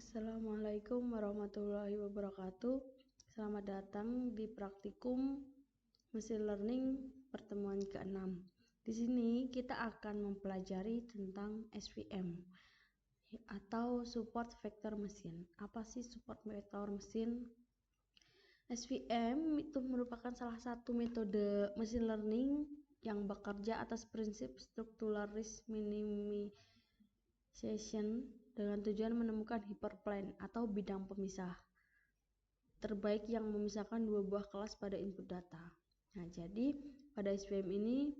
Assalamualaikum warahmatullahi wabarakatuh. Selamat datang di praktikum Machine Learning pertemuan ke-6. Di sini kita akan mempelajari tentang SVM atau Support Vector Machine. Apa sih Support Vector Machine? SVM itu merupakan salah satu metode machine learning yang bekerja atas prinsip structural risk minimization dengan tujuan menemukan hyperplane atau bidang pemisah terbaik yang memisahkan dua buah kelas pada input data. Nah, jadi pada SVM ini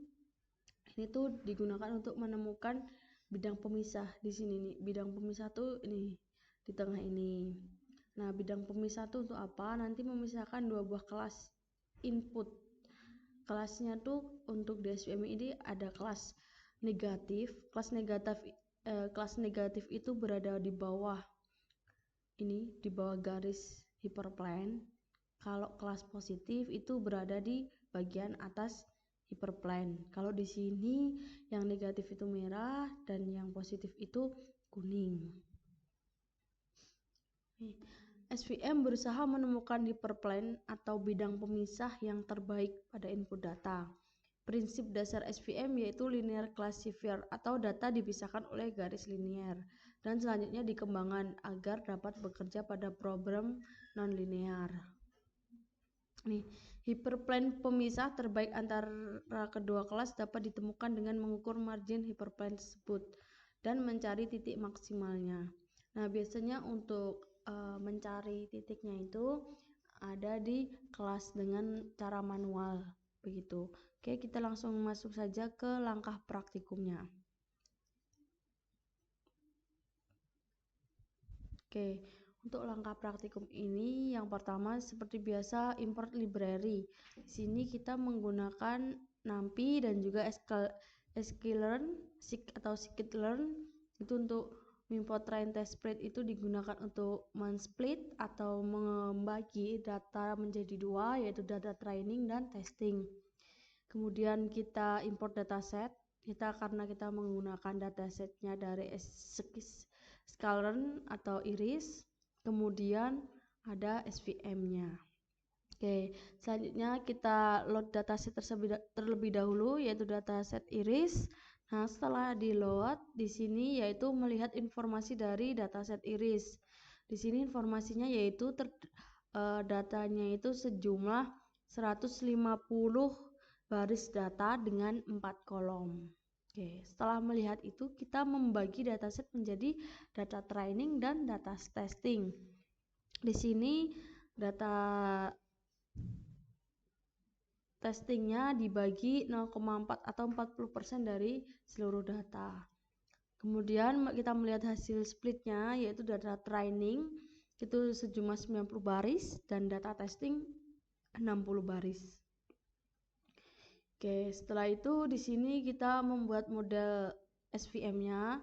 tuh digunakan untuk menemukan bidang pemisah di sini nih. Bidang pemisah tuh ini di tengah ini. Nah, bidang pemisah tuh untuk apa? Nanti memisahkan dua buah kelas input. Kelasnya tuh untuk di SVM ini ada kelas negatif. Kelas negatif itu berada di bawah ini, di bawah garis hyperplane. Kalau kelas positif itu berada di bagian atas hyperplane. Kalau di sini yang negatif itu merah dan yang positif itu kuning. SVM berusaha menemukan hyperplane atau bidang pemisah yang terbaik pada input data. Prinsip dasar SVM yaitu linear classifier atau data dipisahkan oleh garis linier dan selanjutnya dikembangkan agar dapat bekerja pada problem non-linear. Nih, hyperplane pemisah terbaik antara kedua kelas dapat ditemukan dengan mengukur margin hyperplane tersebut dan mencari titik maksimalnya. Nah, biasanya untuk mencari titiknya itu ada di kelas dengan cara manual begitu. Oke, kita langsung masuk saja ke langkah praktikumnya. Oke, untuk langkah praktikum ini yang pertama seperti biasa import library. Di sini kita menggunakan NumPy dan juga sklearn atau scikit-learn itu untuk import train test spread itu digunakan untuk men-split atau membagi data menjadi dua, yaitu data training dan testing. Kemudian kita import dataset. Karena kita menggunakan datasetnya dari sklearn atau iris. Kemudian ada SVM-nya. Oke, selanjutnya kita load dataset terlebih dahulu, yaitu dataset iris. Nah, setelah di-load di sini yaitu melihat informasi dari dataset iris. Di sini informasinya yaitu datanya itu sejumlah 150 baris data dengan 4 kolom. Oke, setelah melihat itu kita membagi dataset menjadi data training dan data testing. Di sini data testingnya dibagi 0,4 atau 40% dari seluruh data. Kemudian kita melihat hasil splitnya, yaitu data training itu sejumlah 90 baris dan data testing 60 baris. Oke, setelah itu di sini kita membuat model SVM-nya.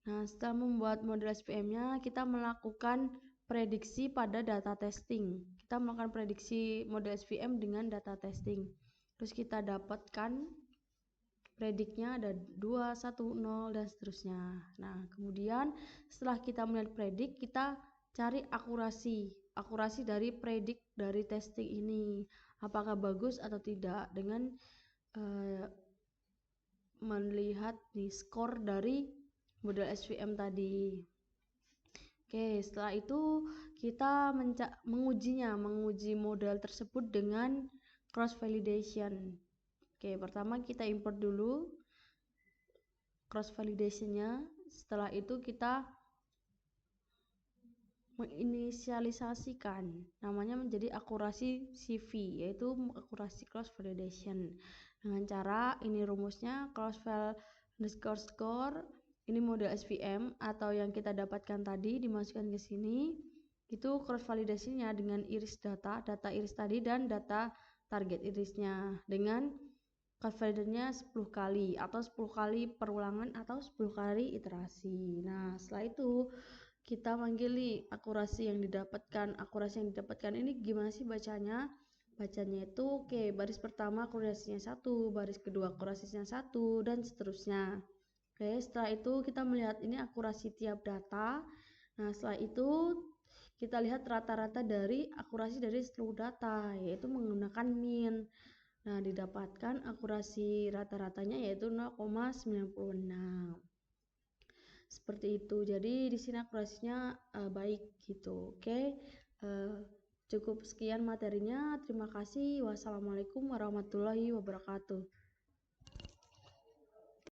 Nah, setelah membuat model SVM-nya, kita melakukan prediksi pada data testing. Kita melakukan prediksi model SVM dengan data testing. Terus kita dapatkan prediknya ada 2, 1, 0 dan seterusnya. Nah, kemudian setelah kita melihat predik, kita cari akurasi dari predik dari testing ini. Apakah bagus atau tidak dengan melihat nih skor dari model SVM tadi. Oke, setelah itu kita menguji model tersebut dengan cross validation. Oke, pertama kita import dulu cross validation-nya. Setelah itu kita menginisialisasikan namanya menjadi akurasi CV, yaitu akurasi cross validation. Dengan cara ini rumusnya cross val underscore score. Ini model SVM atau yang kita dapatkan tadi dimasukkan ke sini. Itu cross validasinya dengan iris data iris tadi dan data target irisnya dengan cross validasinya 10 kali atau 10 kali perulangan atau 10 kali iterasi. Nah, setelah itu kita manggili akurasi yang didapatkan. Akurasi yang didapatkan ini gimana sih bacanya? Bacanya itu oke, baris pertama akurasinya 1, baris kedua akurasinya 1 dan seterusnya. Oke, setelah itu kita melihat ini akurasi tiap data. Nah, setelah itu kita lihat rata-rata dari akurasi dari seluruh data, yaitu menggunakan min. Nah, didapatkan akurasi rata-ratanya yaitu 0,96. Seperti itu. Jadi di sini akurasinya baik gitu. Oke. Cukup sekian materinya. Terima kasih. Wassalamualaikum warahmatullahi wabarakatuh.